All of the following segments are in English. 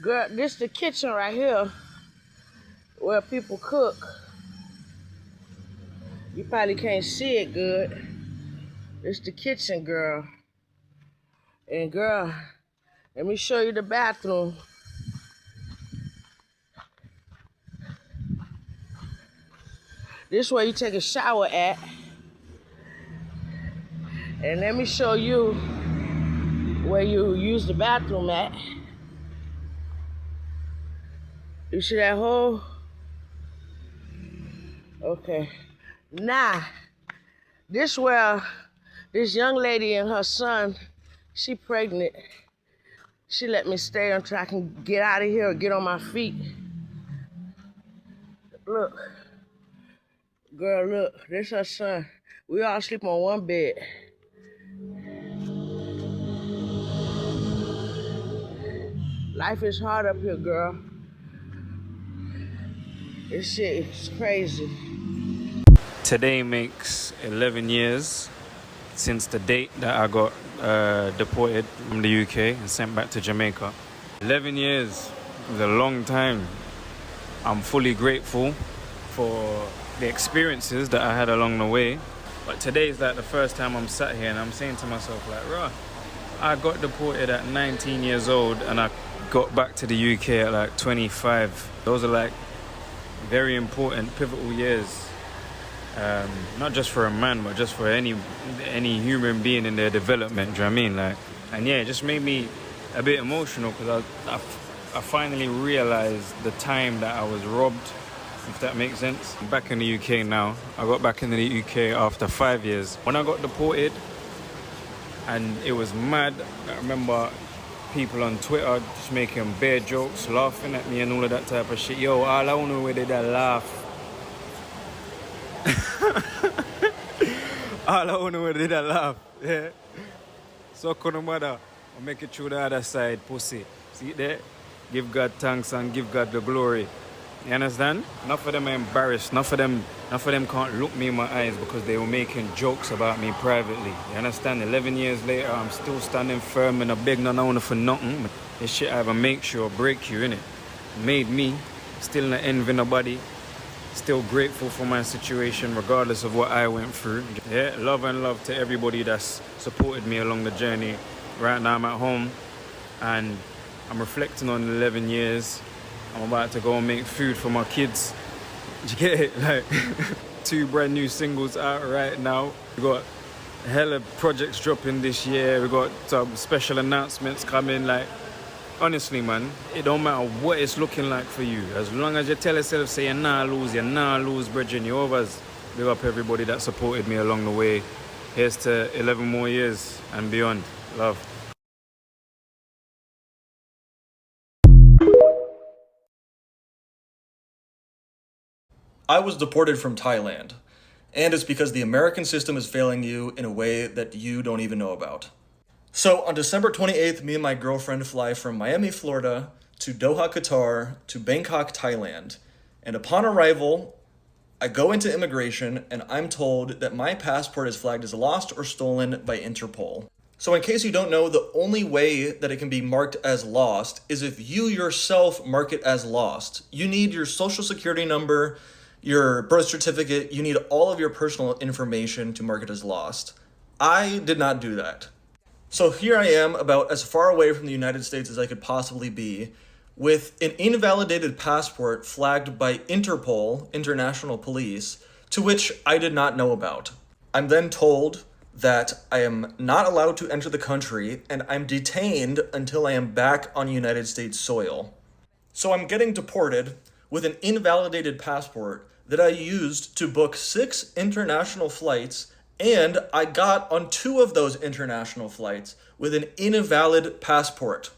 Girl, this the kitchen right here where people cook. You probably can't see it good. It's the kitchen, girl. And girl, let me show you the bathroom. This is where you take a shower at. And let me show you where you use the bathroom at. You see that hole? Okay. Now, this where this young lady and her son, she pregnant. She let me stay until I can get out of here or get on my feet. Look. Girl, look. This her son. We all sleep on one bed. Life is hard up here, girl. This shit is crazy. Today makes 11 years since the date that I got deported from the UK and sent back to Jamaica. 11 years is a long time. I'm fully grateful for the experiences that I had along the way. But today is like the first time I'm sat here and I'm saying to myself like, "Rah, I got deported at 19 years old and I got back to the UK at like 25. Those are like very important, pivotal years. Not just for a man, but just for any human being in their development. Do you know what I mean? Like, and yeah, it just made me a bit emotional because I finally realized the time that I was robbed, if that makes sense. I'm back in the UK now. I got back in the UK after 5 years. When I got deported, and it was mad. I remember people on Twitter just making bare jokes, laughing at me and all of that type of shit. Yo, all I wanna know did that laugh. All I wanna know did that laugh. Yeah. So couldn't matter. I'll make it through the other side, pussy. See it there? Give God thanks and give God the glory. You understand? Enough of them are embarrassed. Enough of them can't look me in my eyes because they were making jokes about me privately. You understand? 11 years later, I'm still standing firm and I beg no one for nothing. This shit either makes you or break you, innit? Made me, still not envy nobody. Still grateful for my situation regardless of what I went through. Yeah, love and love to everybody that's supported me along the journey. Right now I'm at home and I'm reflecting on 11 years. I'm about to go and make food for my kids. Did you get it? Like, 2 brand new singles out right now. We got hella projects dropping this year. We got some special announcements coming. Like, honestly, man, it don't matter what it's looking like for you. As long as you tell yourself, say you're not lose, brethren, you're overs. Big up everybody that supported me along the way. Here's to 11 more years and beyond. Love. I was deported from Thailand, and it's because the American system is failing you in a way that you don't even know about. So on December 28th, me and my girlfriend fly from Miami, Florida, to Doha, Qatar, to Bangkok, Thailand. And upon arrival, I go into immigration and I'm told that my passport is flagged as lost or stolen by Interpol. So in case you don't know, the only way that it can be marked as lost is if you yourself mark it as lost. You need your social security number, your birth certificate, you need all of your personal information to mark it as lost. I did not do that. So here I am, about as far away from the United States as I could possibly be, with an invalidated passport flagged by Interpol, International Police, to which I did not know about. I'm then told that I am not allowed to enter the country and I'm detained until I am back on United States soil. So I'm getting deported with an invalidated passport that I used to book 6 international flights, and I got on 2 of those international flights with an invalid passport.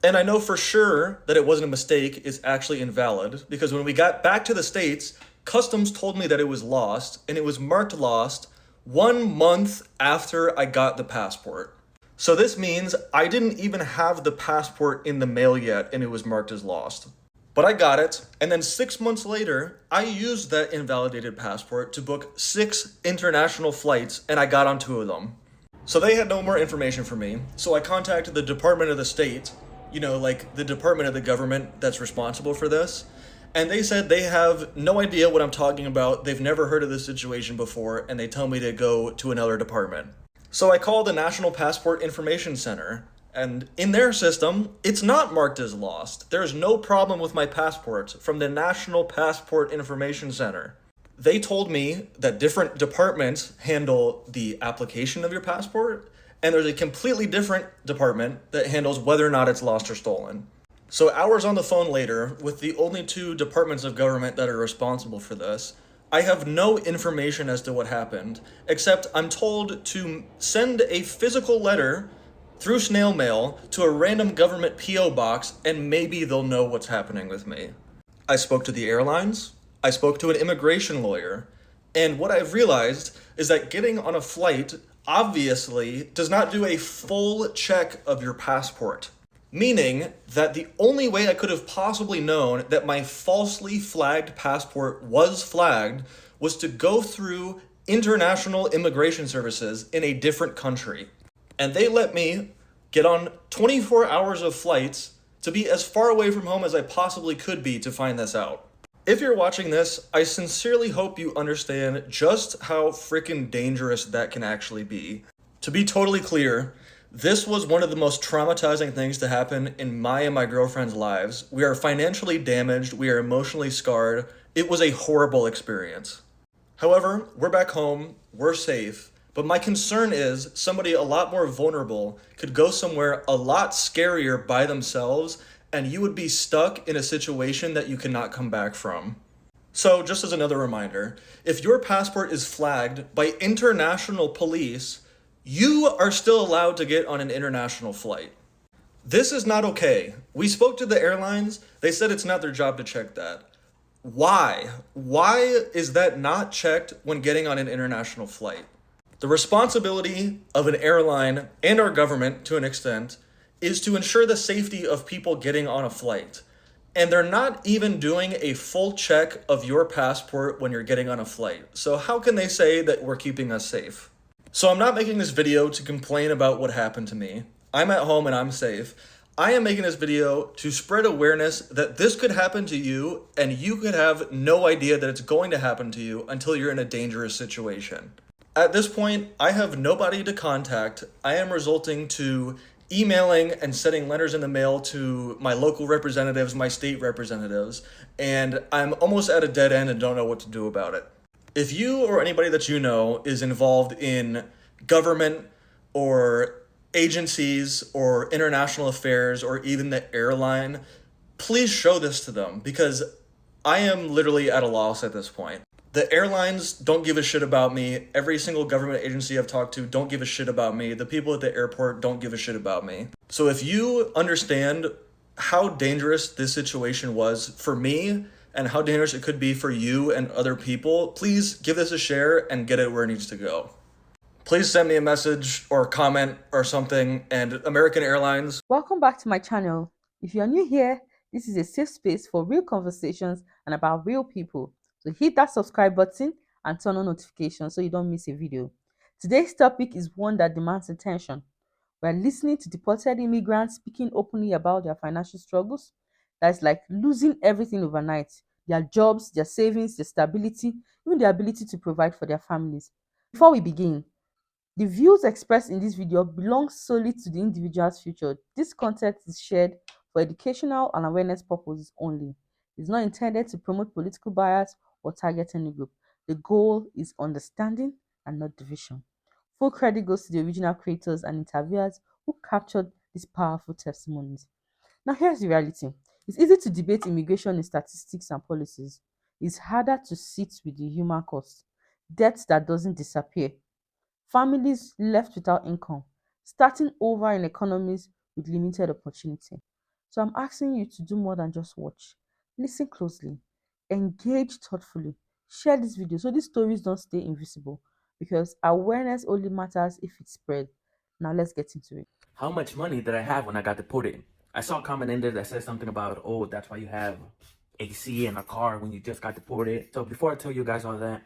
And I know for sure that it wasn't a mistake, it's actually invalid, because when we got back to the States, Customs told me that it was lost, and it was marked lost 1 month after I got the passport. So this means I didn't even have the passport in the mail yet, and it was marked as lost. But I got it, and then 6 months later, I used that invalidated passport to book 6 international flights, and I got on 2 of them. So they had no more information for me, so I contacted the Department of the State, like the department of the government that's responsible for this. And they said they have no idea what I'm talking about. They've never heard of this situation before, and they tell me to go to another department. So I called the National Passport Information Center, and in their system, it's not marked as lost. There's no problem with my passport from the National Passport Information Center. They told me that different departments handle the application of your passport, and there's a completely different department that handles whether or not it's lost or stolen. So hours on the phone later, with the only two departments of government that are responsible for this, I have no information as to what happened, except I'm told to send a physical letter through snail mail to a random government P.O. box, and maybe they'll know what's happening with me. I spoke to the airlines, I spoke to an immigration lawyer, and what I've realized is that getting on a flight obviously does not do a full check of your passport. Meaning that the only way I could have possibly known that my falsely flagged passport was flagged was to go through international immigration services in a different country. And they let me get on 24 hours of flights to be as far away from home as I possibly could be to find this out. If you're watching this, I sincerely hope you understand just how freaking dangerous that can actually be. To be totally clear, this was one of the most traumatizing things to happen in my and my girlfriend's lives. We are financially damaged. We are emotionally scarred. It was a horrible experience. However, we're back home. We're safe. But my concern is somebody a lot more vulnerable could go somewhere a lot scarier by themselves, and you would be stuck in a situation that you cannot come back from. So just as another reminder, if your passport is flagged by international police, you are still allowed to get on an international flight. This is not okay. We spoke to the airlines. They said it's not their job to check that. Why? Why is that not checked when getting on an international flight? The responsibility of an airline and our government, to an extent, is to ensure the safety of people getting on a flight. And they're not even doing a full check of your passport when you're getting on a flight. So how can they say that we're keeping us safe? So I'm not making this video to complain about what happened to me. I'm at home and I'm safe. I am making this video to spread awareness that this could happen to you, and you could have no idea that it's going to happen to you until you're in a dangerous situation. At this point, I have nobody to contact. I am resorting to emailing and sending letters in the mail to my local representatives, my state representatives, and I'm almost at a dead end and don't know what to do about it. If you or anybody that you know is involved in government or agencies or international affairs or even the airline, please show this to them, because I am literally at a loss at this point. The airlines don't give a shit about me. Every single government agency I've talked to don't give a shit about me. The people at the airport don't give a shit about me. So if you understand how dangerous this situation was for me and how dangerous it could be for you and other people, please give this a share and get it where it needs to go. Please send me a message or a comment or something. And American Airlines. Welcome back to my channel. If you are new here, this is a safe space for real conversations and about real people. So hit that subscribe button and turn on notifications so you don't miss a video. Today's topic is one that demands attention. We're listening to deported immigrants speaking openly about their financial struggles. That's like losing everything overnight: their jobs, their savings, their stability, even their ability to provide for their families. Before we begin, the views expressed in this video belong solely to the individual's future. This content is shared for educational and awareness purposes only. It's not intended to promote political bias or target any group. The goal is understanding and not division. Full credit goes to the original creators and interviewers who captured these powerful testimonies. Now, here's the reality. It's easy to debate immigration in statistics and policies. It's harder to sit with the human cost, debt that doesn't disappear, families left without income, starting over in economies with limited opportunity. So I'm asking you to do more than just watch. Listen closely, engage thoughtfully, share this video so these stories don't stay invisible, because awareness only matters if it's spread. Now let's get into it. How much money did I have when I got deported? I saw a comment in there that said something about, oh, that's why you have AC in a car when you just got deported. So before I tell you guys all that,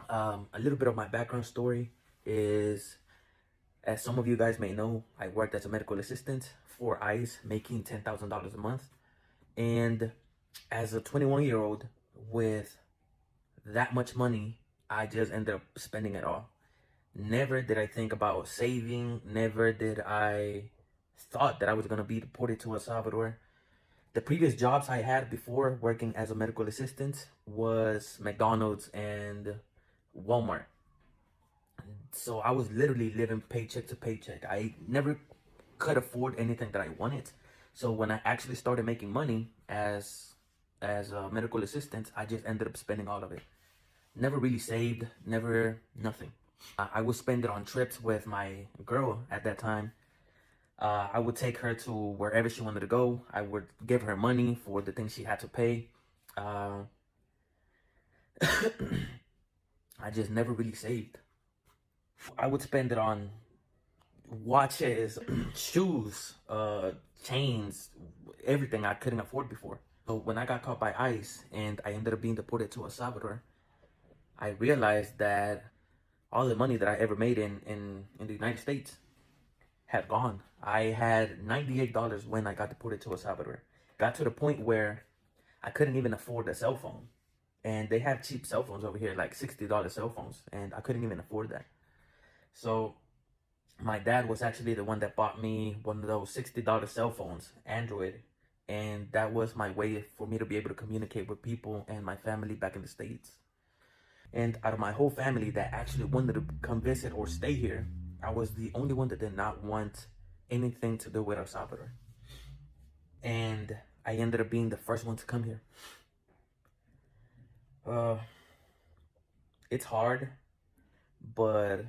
a little bit of my background story is As some of you guys may know, I worked as a medical assistant for ICE, making $10,000 a month. And as a 21-year-old with that much money, I just ended up spending it all. Never did I think about saving. Never did I thought that I was going to be deported to El Salvador. The previous jobs I had before working as a medical assistant was McDonald's and Walmart. So I was literally living paycheck to paycheck. I never could afford anything that I wanted. So when I actually started making money as a medical assistant, I just ended up spending all of it. Never really saved, never, nothing. I would spend it on trips with my girl at that time. I would take her to wherever she wanted to go. I would give her money for the things she had to pay. I just never really saved. I would spend it on watches, shoes, chains, everything I couldn't afford before. So when I got caught by ICE and I ended up being deported to El Salvador, I realized that all the money that I ever made in the United States had gone. I had $98 when I got deported to El Salvador. Got to the point where I couldn't even afford a cell phone. And they have cheap cell phones over here, like $60 cell phones, and I couldn't even afford that. So my dad was actually the one that bought me one of those $60 cell phones, Android, and that was my way for me to be able to communicate with people and my family back in the States. And out of my whole family that actually wanted to come visit or stay here, I was the only one that did not want anything to do with El Salvador. And I ended up being the first one to come here. It's hard, but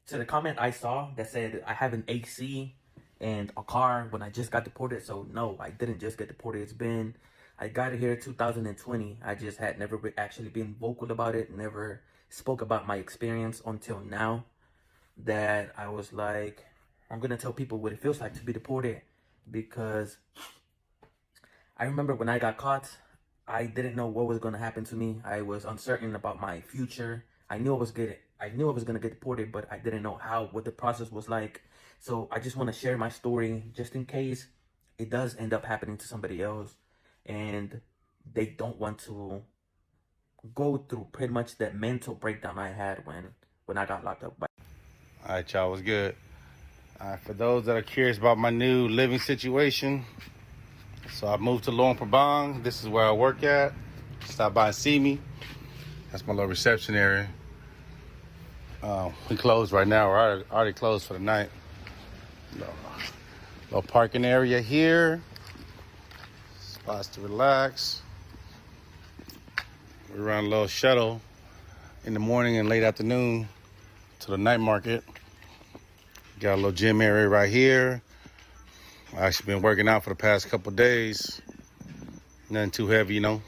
to the comment I saw that said I have an AC and a car when I just got deported. So no, I didn't just get deported. I got here 2020. I just had never actually been vocal about it, never spoke about my experience until now that I was like, I'm going to tell people what it feels like to be deported, because I remember when I got caught, I didn't know what was going to happen to me. I was uncertain about my future. I knew I was going to get deported, but I didn't know what the process was like. So I just want to share my story just in case it does end up happening to somebody else and they don't want to go through pretty much that mental breakdown I had when I got locked up. All right, y'all, what's good? For those that are curious about my new living situation, so I moved to Luang Prabang. This is where I work at. Stop by and see me. That's my little reception area. We closed right now. We're already closed for the night. Little parking area here. Spots to relax. We run a little shuttle in the morning and late afternoon to the night market. Got a little gym area right here. I've actually been working out for the past couple days. Nothing too heavy, you know.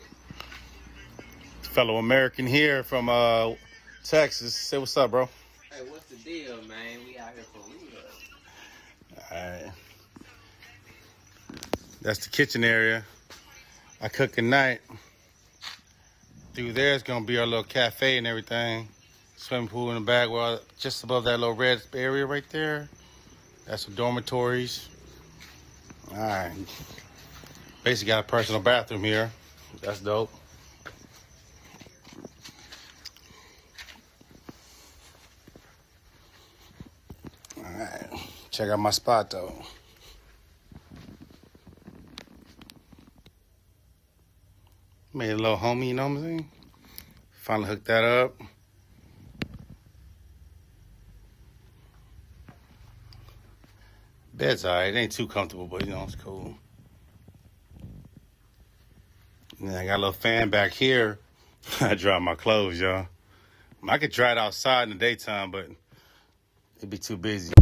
Fellow American here from Texas. Say what's up, bro. Hey, what's the deal, man? We out here for real. All right. That's the kitchen area. I cook at night. Through there is gonna be our little cafe and everything. Swimming pool in the back, well, just above that little red area right there. That's some dormitories. All right. Basically got a personal bathroom here. That's dope. All right. Check out my spot though. Made a little homie, you know what I'm saying? Finally hooked that up. Bed's all right. It ain't too comfortable, but you know, it's cool. And then I got a little fan back here. I dry my clothes, y'all. I could dry it outside in the daytime, but it'd be too busy.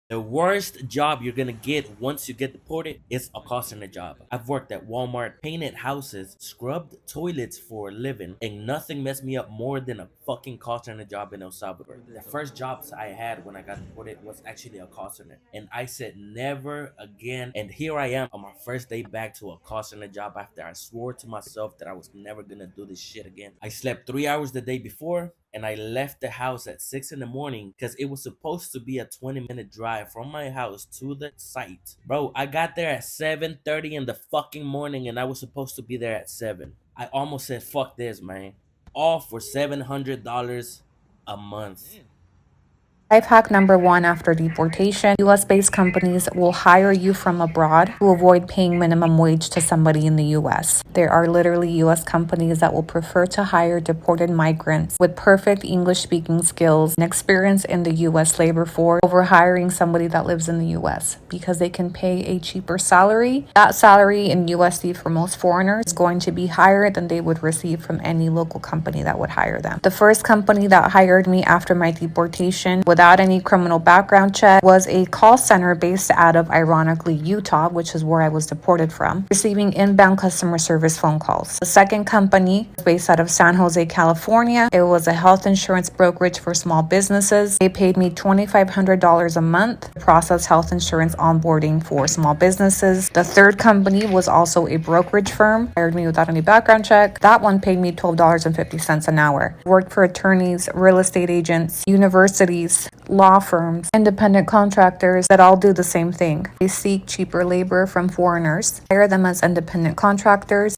The worst job you're gonna get once you get deported is a call center job. I've worked at Walmart, painted houses, scrubbed toilets for a living, and nothing messed me up more than a fucking call center job in El Salvador. The first jobs I had when I got deported was actually a call center, and I said never again. And here I am on my first day back to a call center job after I swore to myself that I was never gonna do this shit again. I slept 3 hours the day before, and I left the house at 6 in the morning because it was supposed to be a 20-minute drive from my house to the site. Bro, I got there at 7:30 in the fucking morning and I was supposed to be there at 7. I almost said, fuck this, man. All for $700 a month. Life hack number one after deportation, US based companies will hire you from abroad to avoid paying minimum wage to somebody in the US. There are literally US companies that will prefer to hire deported migrants with perfect English speaking skills and experience in the US labor force over hiring somebody that lives in the US because they can pay a cheaper salary. That salary in USD for most foreigners is going to be higher than they would receive from any local company that would hire them. The first company that hired me after my deportation without any criminal background check was a call center based out of, ironically, Utah, which is where I was deported from, receiving inbound customer service phone calls. The second company was based out of San Jose, California. It was a health insurance brokerage for small businesses. They paid me $2,500 a month to process health insurance onboarding for small businesses. The third company was also a brokerage firm, hired me without any background check. That one paid me $12.50 an hour. Worked for attorneys, real estate agents, universities, law firms, independent contractors that all do the same thing. They seek cheaper labor from foreigners, hire them as independent contractors.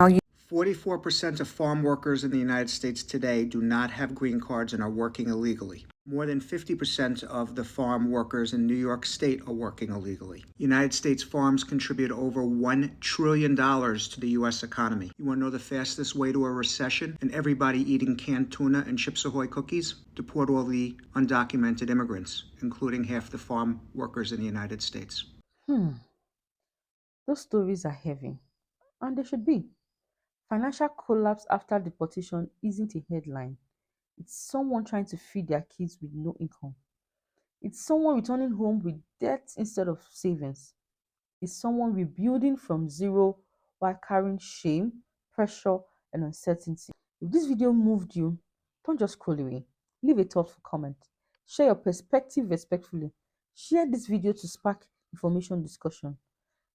44% of farm workers in the United States today do not have green cards and are working illegally. More than 50% of the farm workers in New York State are working illegally. United States farms contribute over $1 trillion to the U.S. economy. You want to know the fastest way to a recession and everybody eating canned tuna and Chips Ahoy cookies? Deport all the undocumented immigrants, including half the farm workers in the United States. Those stories are heavy, and they should be. Financial collapse after deportation isn't a headline. It's someone trying to feed their kids with no income. It's someone returning home with debt instead of savings. It's someone rebuilding from zero while carrying shame, pressure, and uncertainty. If this video moved you, don't just scroll away. Leave a thoughtful comment. Share your perspective respectfully. Share this video to spark information discussion.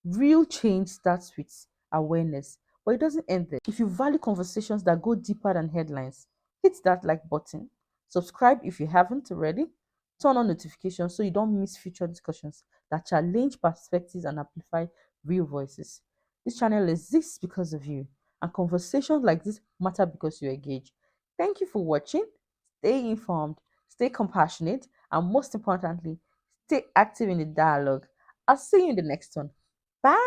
Real change starts with awareness, but it doesn't end there. If you value conversations that go deeper than headlines, hit that like button. Subscribe if you haven't already. Turn on notifications so you don't miss future discussions that challenge perspectives and amplify real voices. This channel exists because of you, and conversations like this matter because you engage. Thank you for watching. Stay informed, stay compassionate, and most importantly, stay active in the dialogue. I'll see you in the next one. Bye.